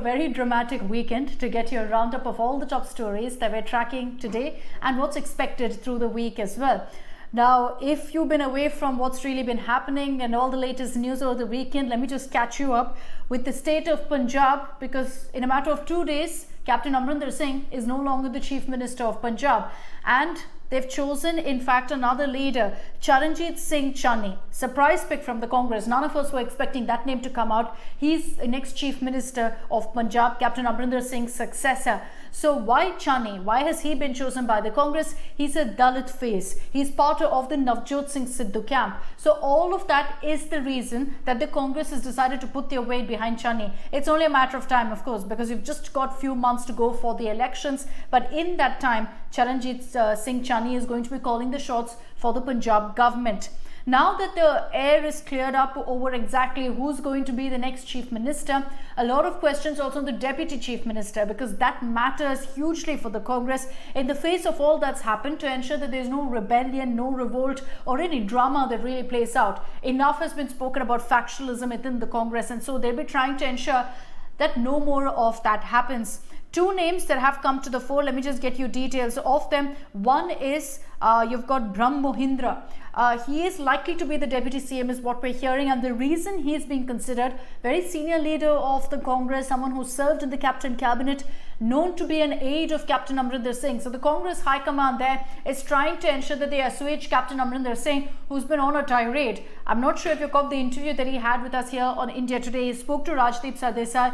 very dramatic weekend to get your roundup of all the top stories that we're tracking today and what's expected through the week as well. Now, if you've been away from what's really been happening and all the latest news over the weekend, let me just catch you up with the state of Punjab, because in a matter of 2 days, Captain Amrinder Singh is no longer the Chief Minister of Punjab, and they've chosen, in fact, another leader, Charanjit Singh Channi. Surprise pick from the Congress. None of us were expecting that name to come out. He's the next Chief Minister of Punjab, Captain Amrinder Singh's successor. So why Channi? Why has he been chosen by the Congress? He's a Dalit face. He's part of the Navjot Singh Sidhu camp. So all of that is the reason that the Congress has decided to put their weight behind Channi. It's only a matter of time, of course, because you've just got few months to go for the elections. But in that time, Charanjit Singh Channi is going to be calling the shots for the Punjab government. Now that the air is cleared up over exactly who's going to be the next Chief Minister, a lot of questions also on the Deputy Chief Minister, because that matters hugely for the Congress in the face of all that's happened, to ensure that there's no rebellion, no revolt or any drama that really plays out. Enough has been spoken about factionalism within the Congress, and so they'll be trying to ensure that no more of that happens. Two names that have come to the fore, let me just get you details of them. One is you've got Brahm Mohindra. He is likely to be the Deputy CM is what we're hearing, and the reason he is being considered, very senior leader of the Congress, someone who served in the Captain Cabinet, known to be an aide of Captain Amrinder Singh. So the Congress High Command there is trying to ensure that they assuage Captain Amrinder Singh, who's been on a tirade. I'm not sure if you got the interview that he had with us here on India Today. He spoke to Rajdeep Sardesai,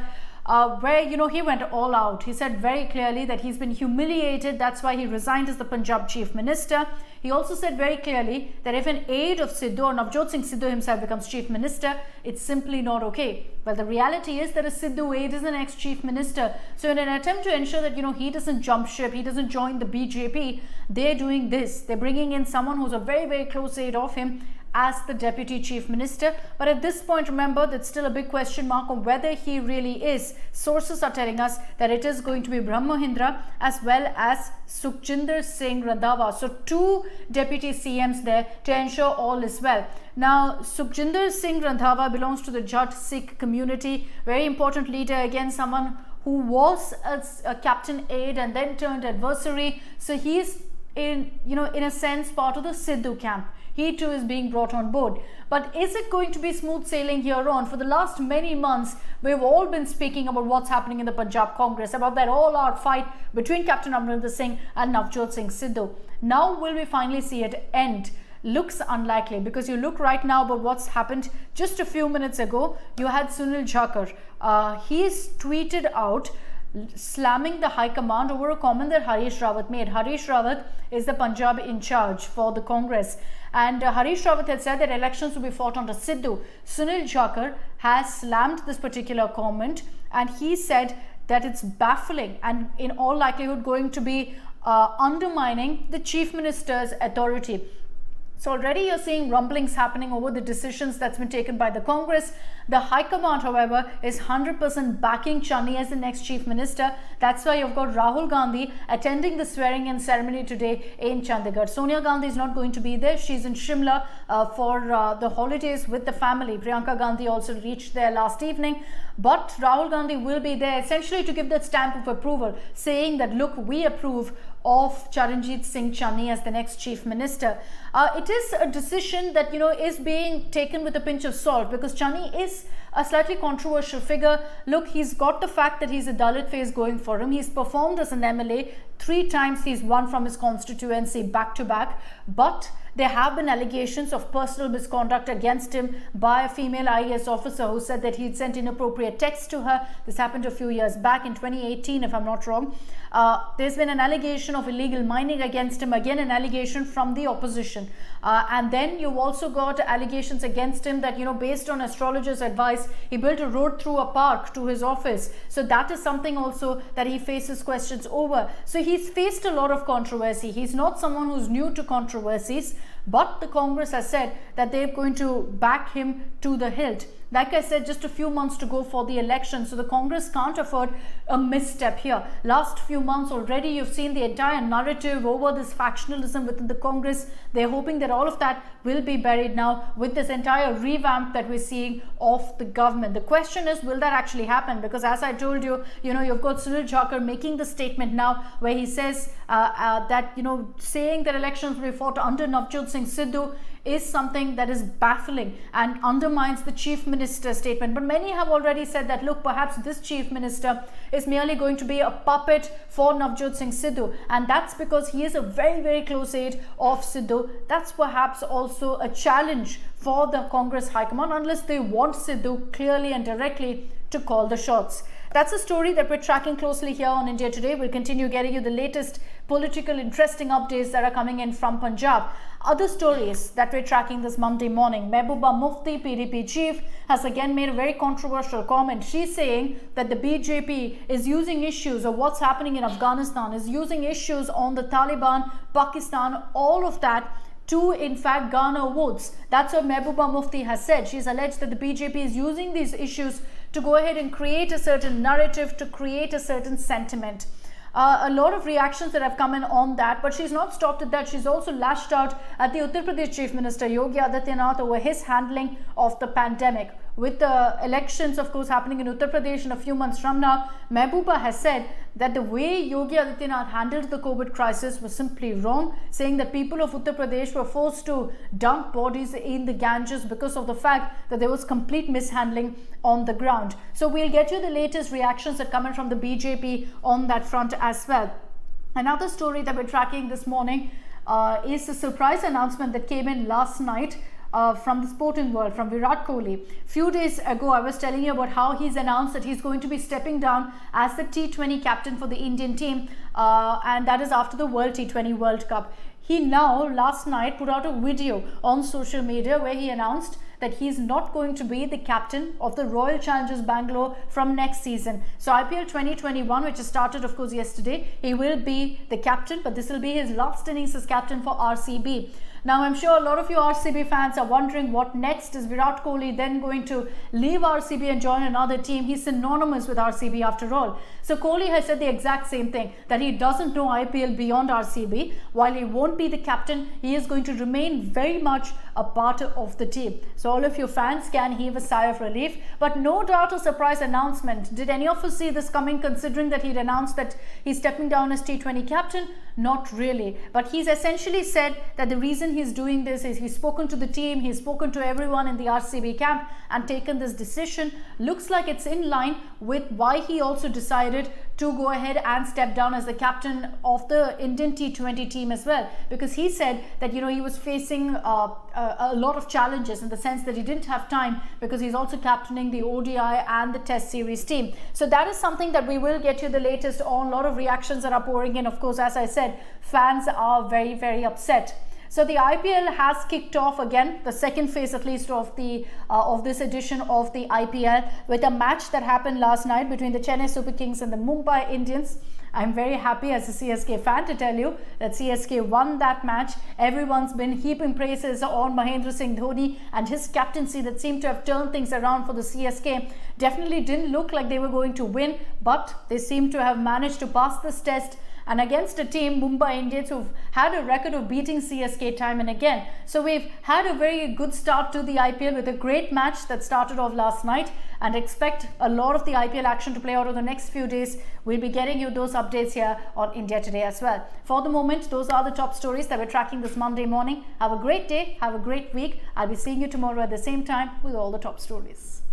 where he went all out. He said very clearly that he's been humiliated. That's why he resigned as the Punjab Chief Minister. He also said very clearly that if an aide of Sidhu or Navjot Singh Sidhu himself becomes Chief Minister, it's simply not okay. But the reality is that a Sidhu aide is the next Chief Minister. So in an attempt to ensure that he doesn't jump ship, he doesn't join the BJP, they're doing this. They're bringing in someone who's a very, very close aide of him as the Deputy Chief Minister. But at this point, remember, that's still a big question mark on whether he really is. Sources are telling us that it is going to be Brahm Mohindra as well as Sukhjinder Singh Randhawa. So two Deputy CMs there to ensure all is well. Now, Sukhjinder Singh Randhawa belongs to the Jat Sikh community. Very important leader, again, someone who was a captain aide and then turned adversary. So he's in a sense part of the Sidhu camp. He too is being brought on board. But is it going to be smooth sailing here on? For the last many months, we've all been speaking about what's happening in the Punjab Congress, about that all-out fight between Captain Amrinder Singh and Navjot Singh Sidhu. Now will we finally see it end? Looks unlikely, because you look right now about what's happened. Just a few minutes ago, you had Sunil Jakhar. He's tweeted out slamming the High Command over a comment that Harish Rawat made. Harish Rawat is the Punjab in charge for the Congress, and Harish Rawat had said that elections will be fought under Sidhu. Sunil Jakhar has slammed this particular comment, and he said that it's baffling and in all likelihood going to be undermining the Chief Minister's authority. So already you're seeing rumblings happening over the decisions that's been taken by the Congress. The High Command, however, is 100% backing Channi as the next Chief Minister. That's why you've got Rahul Gandhi attending the swearing-in ceremony today in Chandigarh. Sonia Gandhi is not going to be there. She's in Shimla for the holidays with the family. Priyanka Gandhi also reached there last evening. But Rahul Gandhi will be there essentially to give that stamp of approval, saying that, look, we approve of Charanjit Singh Channi as the next Chief Minister. It is a decision that is being taken with a pinch of salt, because Channi is a slightly controversial figure. Look, he's got the fact that he's a Dalit face going for him. He's performed as an MLA 3 times. He's won from his constituency back to back, but there have been allegations of personal misconduct against him by a female IAS officer who said that he'd sent inappropriate texts to her. This happened a few years back in 2018, if I'm not wrong. There's been an allegation of illegal mining against him, again an allegation from the opposition. And then you've also got allegations against him that, based on astrologers' advice, he built a road through a park to his office. So that is something also that he faces questions over. So he's faced a lot of controversy. He's not someone who's new to controversies, but the Congress has said that they're going to back him to the hilt. Like I said, just a few months to go for the election, so the Congress can't afford a misstep here. Last few months already, you've seen the entire narrative over this factionalism within the Congress. They're hoping that all of that will be buried now with this entire revamp that we're seeing of the government. The question is, will that actually happen? Because as I told you, you've got Sunil Jakhar making the statement now where he says that, saying that elections will be fought under Navjot Singh Sidhu is something that is baffling and undermines the chief minister's statement. But many have already said that, look, perhaps this chief minister is merely going to be a puppet for Navjot Singh Sidhu, and that's because he is a very, very close aide of Sidhu. That's perhaps also a challenge for the Congress High Command, unless they want Sidhu clearly and directly to call the shots. That's a story that we're tracking closely here on India Today. We'll continue getting you the latest political interesting updates that are coming in from Punjab. Other stories that we're tracking this Monday morning. Mehbooba Mufti, PDP chief, has again made a very controversial comment. She's saying that the BJP is using issues of what's happening in Afghanistan, is using issues on the Taliban, Pakistan, all of that to in fact garner votes. That's what Mehbooba Mufti has said. She's alleged that the BJP is using these issues to go ahead and create a certain narrative, to create a certain sentiment. A lot of reactions that have come in on that, but she's not stopped at that. She's also lashed out at the Uttar Pradesh Chief Minister Yogi Adityanath over his handling of the pandemic. With the elections, of course, happening in Uttar Pradesh in a few months from now, Mehbooba has said that the way Yogi Adityanath handled the COVID crisis was simply wrong, saying that people of Uttar Pradesh were forced to dump bodies in the Ganges because of the fact that there was complete mishandling on the ground. So we'll get you the latest reactions that come in from the BJP on that front as well. Another story that we're tracking this morning is a surprise announcement that came in last night from the sporting world, from Virat Kohli. Few days ago, I was telling you about how he's announced that he's going to be stepping down as the T20 captain for the Indian team, and that is after the World T20 World Cup. He now, last night, put out a video on social media where he announced that he's not going to be the captain of the Royal Challengers Bangalore from next season. So IPL 2021, which has started, of course, yesterday, he will be the captain, but this will be his last innings as captain for RCB. Now, I'm sure a lot of you RCB fans are wondering what next. Is Virat Kohli then going to leave RCB and join another team? He's synonymous with RCB after all. So Kohli has said the exact same thing, that he doesn't know IPL beyond RCB. While he won't be the captain, he is going to remain very much a part of the team. So all of you fans can heave a sigh of relief, but no doubt a surprise announcement. Did any of us see this coming, considering that he'd announced that he's stepping down as T20 captain? Not really, but he's essentially said that the reason he's doing this is he's spoken to the team, he's spoken to everyone in the RCB camp and taken this decision. Looks like it's in line with why he also decided to go ahead and step down as the captain of the Indian T20 team as well, because he said that he was facing a lot of challenges in the sense that he didn't have time because he's also captaining the ODI and the Test Series team. So that is something that we will get you the latest on. A lot of reactions that are pouring in. Of course, as I said, fans are very, very upset. So the IPL has kicked off again, the second phase at least of the this edition of the IPL, with a match that happened last night between the Chennai Super Kings and the Mumbai Indians. I'm very happy as a CSK fan to tell you that CSK won that match. Everyone's been heaping praises on Mahendra Singh Dhoni and his captaincy that seemed to have turned things around for the CSK. Definitely didn't look like they were going to win, but they seem to have managed to pass this test, and against a team, Mumbai Indians, who've had a record of beating CSK time and again. So we've had a very good start to the IPL with a great match that started off last night, and expect a lot of the IPL action to play out over the next few days. We'll be getting you those updates here on India Today as well. For the moment, those are the top stories that we're tracking this Monday morning. Have a great day, have a great week. I'll be seeing you tomorrow at the same time with all the top stories.